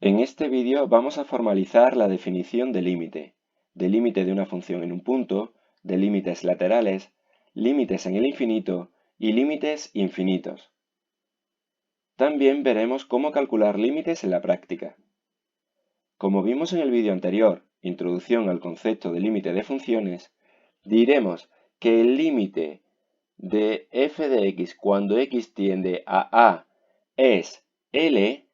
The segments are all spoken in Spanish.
En este vídeo vamos a formalizar la definición de límite de una función en un punto, de límites laterales, límites en el infinito y límites infinitos. También veremos cómo calcular límites en la práctica. Como vimos en el vídeo anterior, Introducción al concepto de límite de funciones, diremos que el límite de f de x cuando x tiende a A es L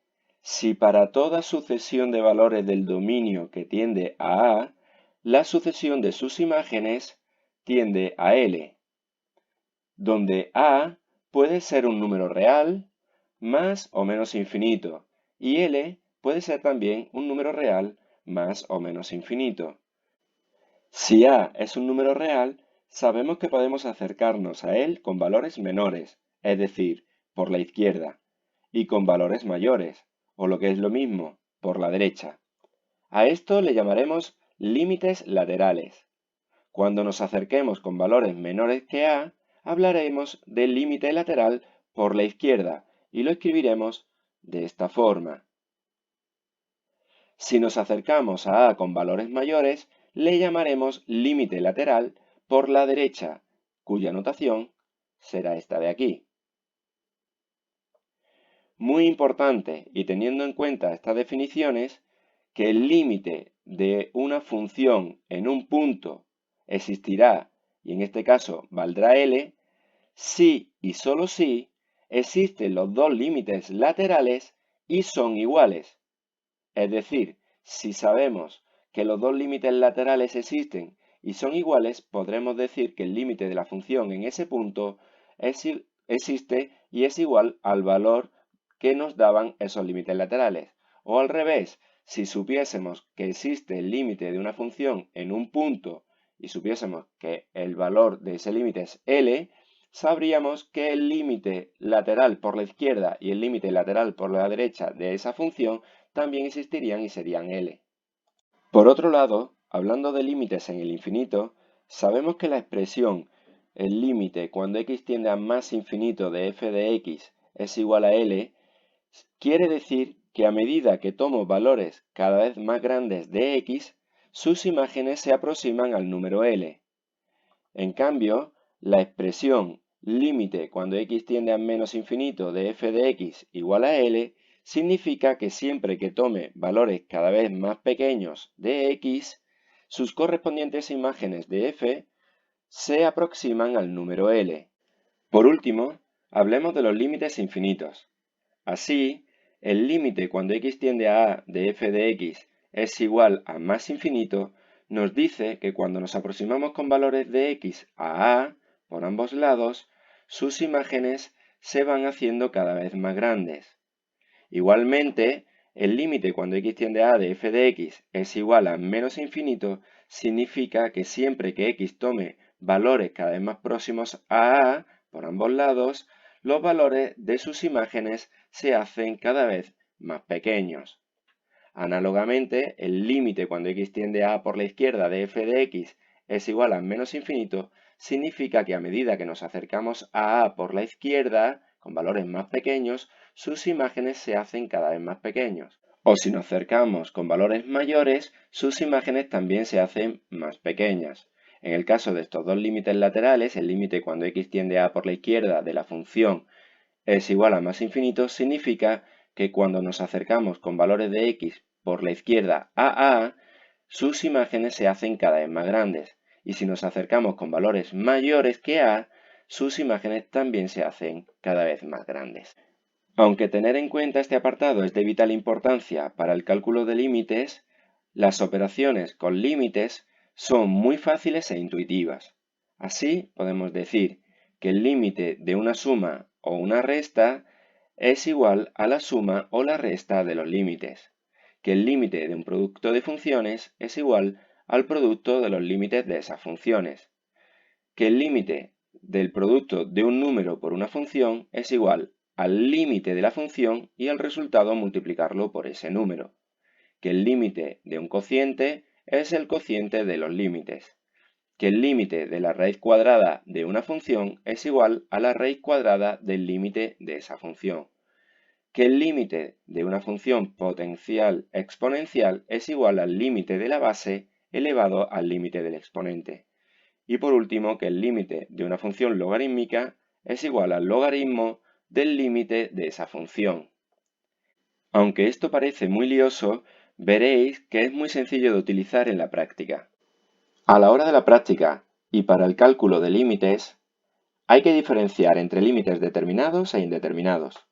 si para toda sucesión de valores del dominio que tiende a A, la sucesión de sus imágenes tiende a L, donde A puede ser un número real, más o menos infinito, y L puede ser también un número real, más o menos infinito. Si A es un número real, sabemos que podemos acercarnos a él con valores menores, es decir, por la izquierda, y con valores mayores, o lo que es lo mismo, por la derecha. A esto le llamaremos límites laterales. Cuando nos acerquemos con valores menores que A, hablaremos del límite lateral por la izquierda y lo escribiremos de esta forma. Si nos acercamos a A con valores mayores, le llamaremos límite lateral por la derecha, cuya notación será esta de aquí. Muy importante, y teniendo en cuenta estas definiciones, que el límite de una función en un punto existirá, y en este caso valdrá L, si y solo si existen los dos límites laterales y son iguales. Es decir, si sabemos que los dos límites laterales existen y son iguales, podremos decir que el límite de la función en ese punto existe y es igual al valor que nos daban esos límites laterales. O al revés, si supiésemos que existe el límite de una función en un punto y supiésemos que el valor de ese límite es L, sabríamos que el límite lateral por la izquierda y el límite lateral por la derecha de esa función también existirían y serían L. Por otro lado, hablando de límites en el infinito, sabemos que la expresión el límite cuando x tiende a más infinito de f de x es igual a L, quiere decir que a medida que tomo valores cada vez más grandes de x, sus imágenes se aproximan al número L. En cambio, la expresión límite cuando x tiende a menos infinito de f de x igual a L significa que siempre que tome valores cada vez más pequeños de x, sus correspondientes imágenes de f se aproximan al número L. Por último, hablemos de los límites infinitos. Así, el límite cuando x tiende a A de f de x es igual a más infinito, nos dice que cuando nos aproximamos con valores de x a A por ambos lados, sus imágenes se van haciendo cada vez más grandes. Igualmente, el límite cuando x tiende a A de f de x es igual a menos infinito, significa que siempre que x tome valores cada vez más próximos a A por ambos lados, los valores de sus imágenes se hacen cada vez más pequeños. Análogamente, el límite cuando x tiende a A por la izquierda de f de x es igual a menos infinito, significa que a medida que nos acercamos a A por la izquierda, con valores más pequeños, sus imágenes se hacen cada vez más pequeños. O si nos acercamos con valores mayores, sus imágenes también se hacen más pequeñas. En el caso de estos dos límites laterales, el límite cuando x tiende a por la izquierda de la función es igual a más infinito, significa que cuando nos acercamos con valores de x por la izquierda a A, sus imágenes se hacen cada vez más grandes. Y si nos acercamos con valores mayores que A, sus imágenes también se hacen cada vez más grandes. Aunque tener en cuenta este apartado es de vital importancia para el cálculo de límites, las operaciones con límites son muy fáciles e intuitivas. Así podemos decir que el límite de una suma o una resta es igual a la suma o la resta de los límites, que el límite de un producto de funciones es igual al producto de los límites de esas funciones, que el límite del producto de un número por una función es igual al límite de la función y el resultado multiplicarlo por ese número, que el límite de un cociente es el cociente de los límites, que el límite de la raíz cuadrada de una función es igual a la raíz cuadrada del límite de esa función, que el límite de una función potencial exponencial es igual al límite de la base elevado al límite del exponente. Y por último, que el límite de una función logarítmica es igual al logaritmo del límite de esa función. Aunque esto parece muy lioso, veréis que es muy sencillo de utilizar en la práctica. A la hora de la práctica y para el cálculo de límites, hay que diferenciar entre límites determinados e indeterminados.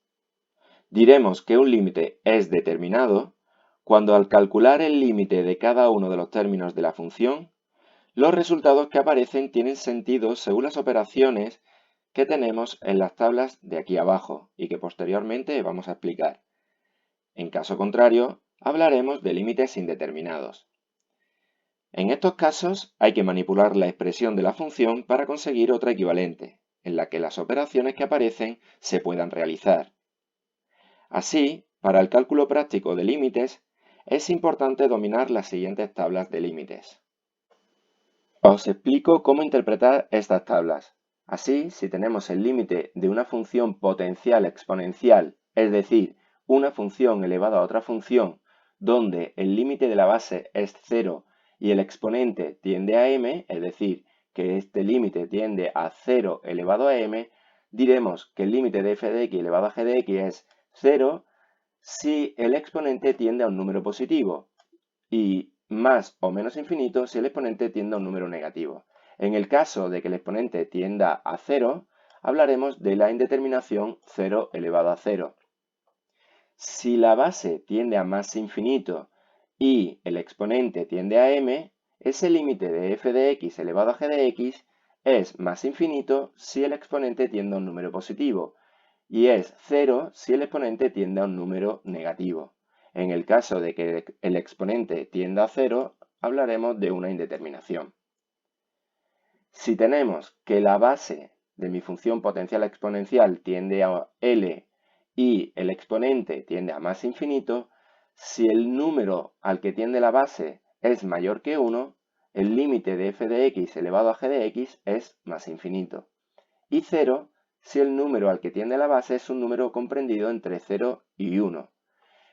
Diremos que un límite es determinado cuando al calcular el límite de cada uno de los términos de la función, los resultados que aparecen tienen sentido según las operaciones que tenemos en las tablas de aquí abajo y que posteriormente vamos a explicar. En caso contrario, hablaremos de límites indeterminados. En estos casos hay que manipular la expresión de la función para conseguir otra equivalente, en la que las operaciones que aparecen se puedan realizar. Así, para el cálculo práctico de límites, es importante dominar las siguientes tablas de límites. Os explico cómo interpretar estas tablas. Así, si tenemos el límite de una función potencial exponencial, es decir, una función elevada a otra función, donde el límite de la base es 0 y el exponente tiende a m, es decir, que este límite tiende a 0 elevado a m, diremos que el límite de f de x elevado a g de x es 0 si el exponente tiende a un número positivo y más o menos infinito si el exponente tiende a un número negativo. En el caso de que el exponente tienda a 0, hablaremos de la indeterminación 0 elevado a 0. Si la base tiende a más infinito y el exponente tiende a m, ese límite de f de x elevado a g de x es más infinito si el exponente tiende a un número positivo y es 0 si el exponente tiende a un número negativo. En el caso de que el exponente tienda a 0, hablaremos de una indeterminación. Si tenemos que la base de mi función potencial exponencial tiende a L y el exponente tiende a más infinito, si el número al que tiende la base es mayor que 1, el límite de f de x elevado a g de x es más infinito. Y 0 si el número al que tiende la base es un número comprendido entre 0 y 1.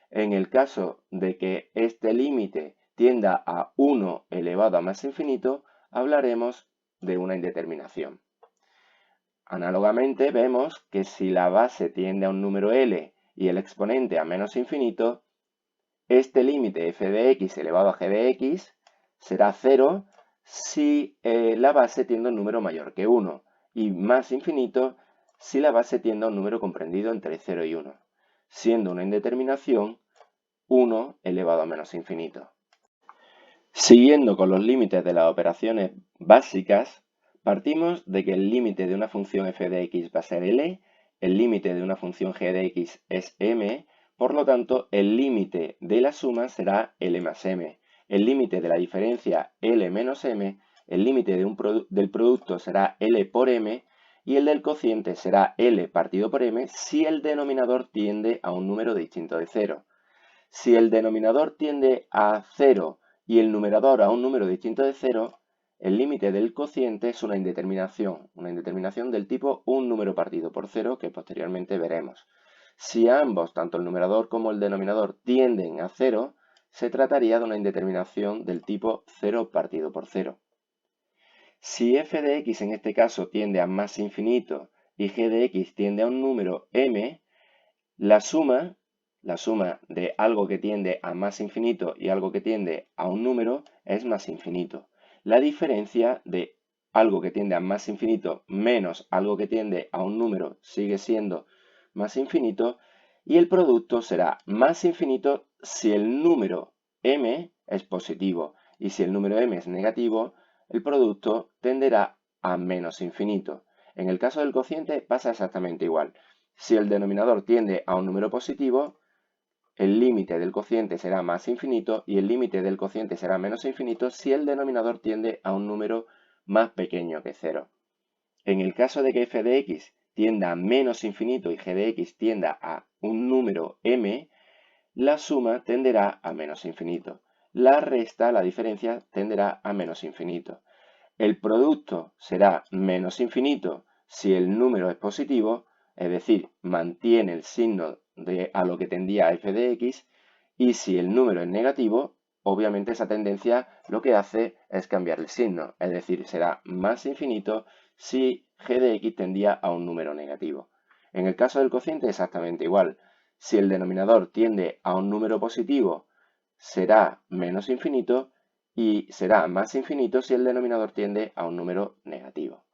En el caso de que este límite tienda a 1 elevado a más infinito, hablaremos de una indeterminación. Análogamente, vemos que si la base tiende a un número L y el exponente a menos infinito, este límite f de x elevado a g de x será 0 si la base tiende a un número mayor que 1 y más infinito si la base tiende a un número comprendido entre 0 y 1, siendo una indeterminación 1 elevado a menos infinito. Siguiendo con los límites de las operaciones básicas, partimos de que el límite de una función f de x va a ser L, el límite de una función g de x es m, por lo tanto el límite de la suma será L más m, el límite de la diferencia L menos m, el límite del producto será L por m y el del cociente será L partido por m si el denominador tiende a un número distinto de 0. Si el denominador tiende a 0 y el numerador a un número distinto de 0, el límite del cociente es una indeterminación del tipo un número partido por 0 que posteriormente veremos. Si ambos, tanto el numerador como el denominador, tienden a 0, se trataría de una indeterminación del tipo 0 partido por 0. Si f de x en este caso tiende a más infinito y g de x tiende a un número m, la suma de algo que tiende a más infinito y algo que tiende a un número es más infinito. La diferencia de algo que tiende a más infinito menos algo que tiende a un número sigue siendo más infinito y el producto será más infinito si el número m es positivo y si el número m es negativo, el producto tenderá a menos infinito. En el caso del cociente pasa exactamente igual. Si el denominador tiende a un número positivo, el límite del cociente será más infinito y el límite del cociente será menos infinito si el denominador tiende a un número más pequeño que 0. En el caso de que f de x tienda a menos infinito y g de x tienda a un número m, la suma tenderá a menos infinito. La resta, la diferencia, tenderá a menos infinito. El producto será menos infinito si el número es positivo, es decir, mantiene el signo a lo que tendía f de x, y si el número es negativo, obviamente esa tendencia lo que hace es cambiar el signo, es decir, será más infinito si g de x tendía a un número negativo. En el caso del cociente exactamente igual. Si el denominador tiende a un número positivo, será menos infinito y será más infinito si el denominador tiende a un número negativo.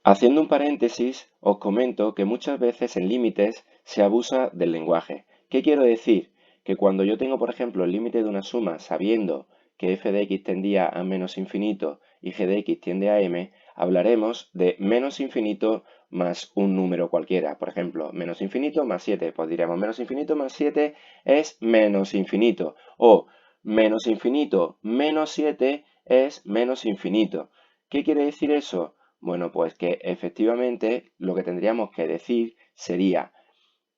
Haciendo un paréntesis, os comento que muchas veces en límites se abusa del lenguaje. ¿Qué quiero decir? Que cuando yo tengo, por ejemplo, el límite de una suma sabiendo que f de x tendía a menos infinito y g de x tiende a m, hablaremos de menos infinito más un número cualquiera. Por ejemplo, menos infinito más 7. Pues diremos menos infinito más 7 es menos infinito. O menos infinito menos 7 es menos infinito. ¿Qué quiere decir eso? Bueno, pues que efectivamente lo que tendríamos que decir sería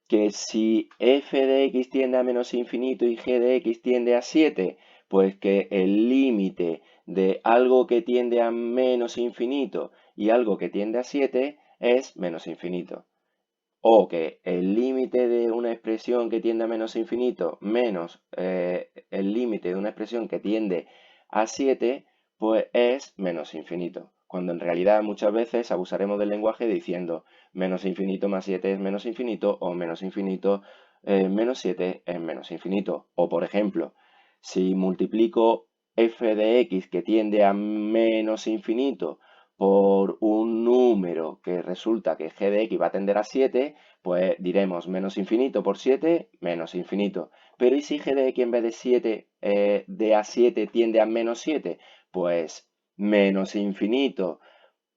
que si f de x tiende a menos infinito y g de x tiende a 7, pues que el límite de algo que tiende a menos infinito y algo que tiende a 7 es menos infinito. O que el límite de una expresión que tiende a menos infinito menos el límite de una expresión que tiende a 7, pues es menos infinito. Cuando en realidad muchas veces abusaremos del lenguaje diciendo menos infinito más 7 es menos infinito o menos infinito menos 7 es menos infinito. O por ejemplo, si multiplico f de x que tiende a menos infinito por un número que resulta que g de x va a tender a 7, pues diremos menos infinito por 7, menos infinito. Pero ¿y si g de x en vez de 7 de a 7 tiende a menos 7? Pues menos infinito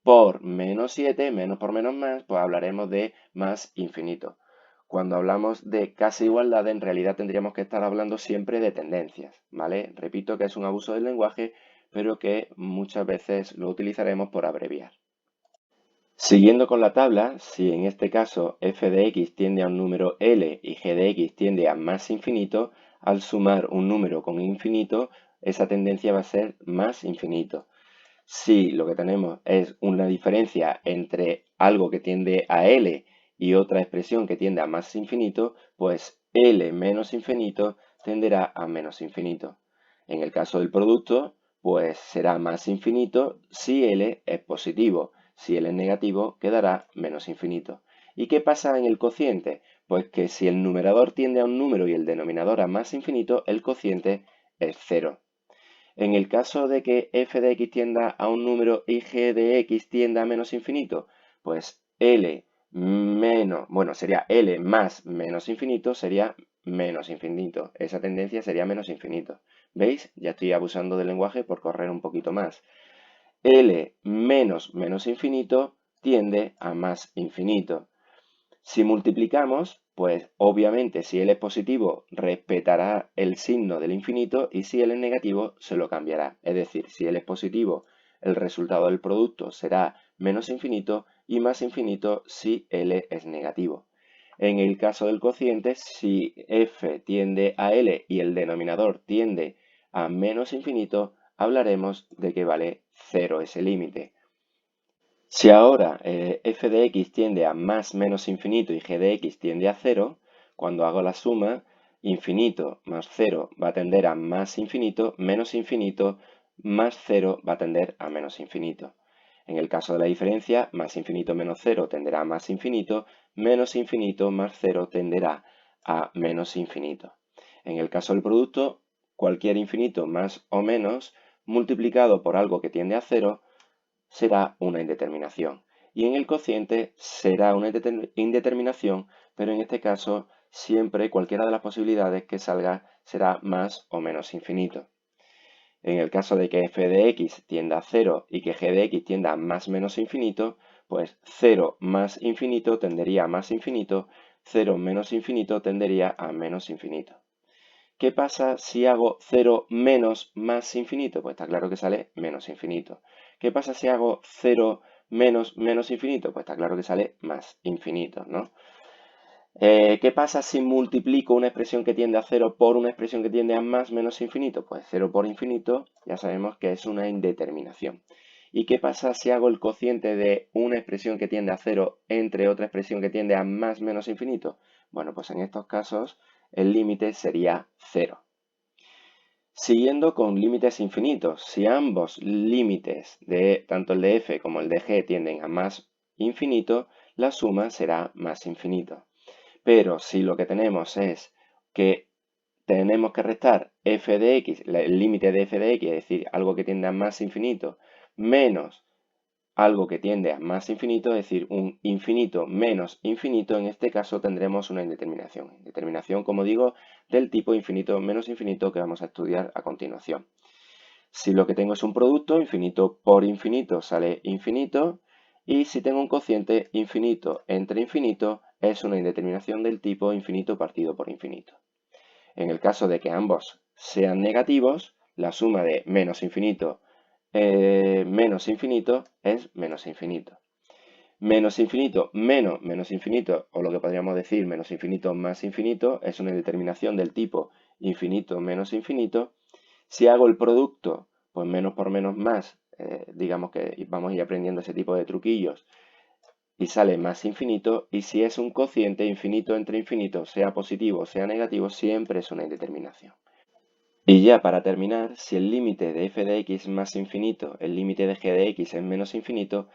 por menos 7, menos por menos más, pues hablaremos de más infinito. Cuando hablamos de casi igualdad, en realidad tendríamos que estar hablando siempre de tendencias, ¿vale? Repito que es un abuso del lenguaje, pero que muchas veces lo utilizaremos por abreviar. Siguiendo con la tabla, si en este caso f de x tiende a un número L y g de x tiende a más infinito, al sumar un número con infinito, esa tendencia va a ser más infinito. Si lo que tenemos es una diferencia entre algo que tiende a L y otra expresión que tiende a más infinito, pues L menos infinito tenderá a menos infinito. En el caso del producto, pues será más infinito si L es positivo. Si L es negativo, quedará menos infinito. ¿Y qué pasa en el cociente? Pues que si el numerador tiende a un número y el denominador a más infinito, el cociente es 0. En el caso de que f de x tienda a un número y g de x tienda a menos infinito, pues L menos, bueno, sería L más menos infinito sería menos infinito. Esa tendencia sería menos infinito. ¿Veis? Ya estoy abusando del lenguaje por correr un poquito más. L menos menos infinito tiende a más infinito. Si multiplicamos, pues obviamente si L es positivo respetará el signo del infinito y si L es negativo se lo cambiará. Es decir, si L es positivo, el resultado del producto será menos infinito y más infinito si L es negativo. En el caso del cociente, si f tiende a L y el denominador tiende a menos infinito, hablaremos de que vale 0 ese límite. Si ahora f de x tiende a más menos infinito y g de x tiende a 0, cuando hago la suma, infinito más 0 va a tender a más infinito más 0 va a tender a menos infinito. En el caso de la diferencia, más infinito menos 0 tenderá a más infinito más 0 tenderá a menos infinito. En el caso del producto, cualquier infinito más o menos multiplicado por algo que tiende a 0 será una indeterminación. Y en el cociente será una indeterminación, pero en este caso siempre cualquiera de las posibilidades que salga será más o menos infinito. En el caso de que f de x tienda a 0 y que g de x tienda a más menos infinito, pues 0 más infinito tendería a más infinito, 0 menos infinito tendería a menos infinito. ¿Qué pasa si hago 0 menos más infinito? Pues está claro que sale menos infinito. ¿Qué pasa si hago 0 menos menos infinito? Pues está claro que sale más infinito, ¿no? ¿Qué pasa si multiplico una expresión que tiende a 0 por una expresión que tiende a más menos infinito? Pues 0 por infinito ya sabemos que es una indeterminación. ¿Y qué pasa si hago el cociente de una expresión que tiende a cero entre otra expresión que tiende a más menos infinito? Bueno, pues en estos casos el límite sería cero. Siguiendo con límites infinitos, si ambos límites de tanto el de f como el de g tienden a más infinito, la suma será más infinito. Pero si lo que tenemos es que tenemos que restar f de x, el límite de f de x, es decir, algo que tiende a más infinito, menos algo que tiende a más infinito, es decir, un infinito menos infinito, en este caso tendremos una indeterminación. Indeterminación, como digo, del tipo infinito menos infinito que vamos a estudiar a continuación. Si lo que tengo es un producto, infinito por infinito sale infinito, y si tengo un cociente infinito entre infinito, es una indeterminación del tipo infinito partido por infinito. En el caso de que ambos sean negativos, la suma de menos infinito menos infinito es menos infinito. Menos infinito menos infinito, o lo que podríamos decir menos infinito más infinito, es una indeterminación del tipo infinito menos infinito. Si hago el producto, pues menos por menos más, digamos que vamos a ir aprendiendo ese tipo de truquillos, y sale más infinito, y si es un cociente infinito entre infinito, sea positivo o sea negativo, siempre es una indeterminación. Y ya para terminar, si el límite de f de x es más infinito, el límite de g de x es menos infinito,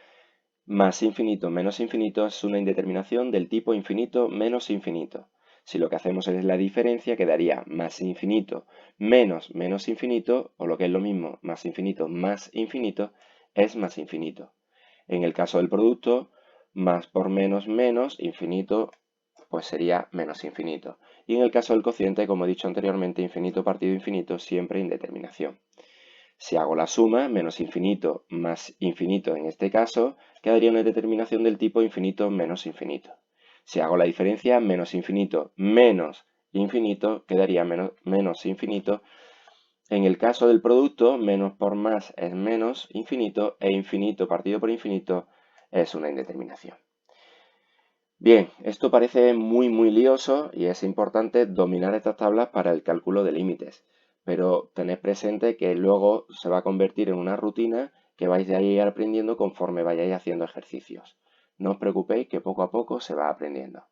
más infinito menos infinito es una indeterminación del tipo infinito menos infinito. Si lo que hacemos es la diferencia, quedaría más infinito menos menos infinito, o lo que es lo mismo, más infinito más infinito, es más infinito. En el caso del producto, más por menos menos, infinito, pues sería menos infinito. Y en el caso del cociente, como he dicho anteriormente, infinito partido infinito, siempre indeterminación. Si hago la suma, menos infinito más infinito en este caso, quedaría una determinación del tipo infinito menos infinito. Si hago la diferencia, menos infinito menos infinito, quedaría menos infinito. En el caso del producto, menos por más es menos infinito, e infinito partido por infinito es una indeterminación. Bien, esto parece muy lioso y es importante dominar estas tablas para el cálculo de límites, pero tened presente que luego se va a convertir en una rutina que vais a ir aprendiendo conforme vayáis haciendo ejercicios. No os preocupéis que poco a poco se va aprendiendo.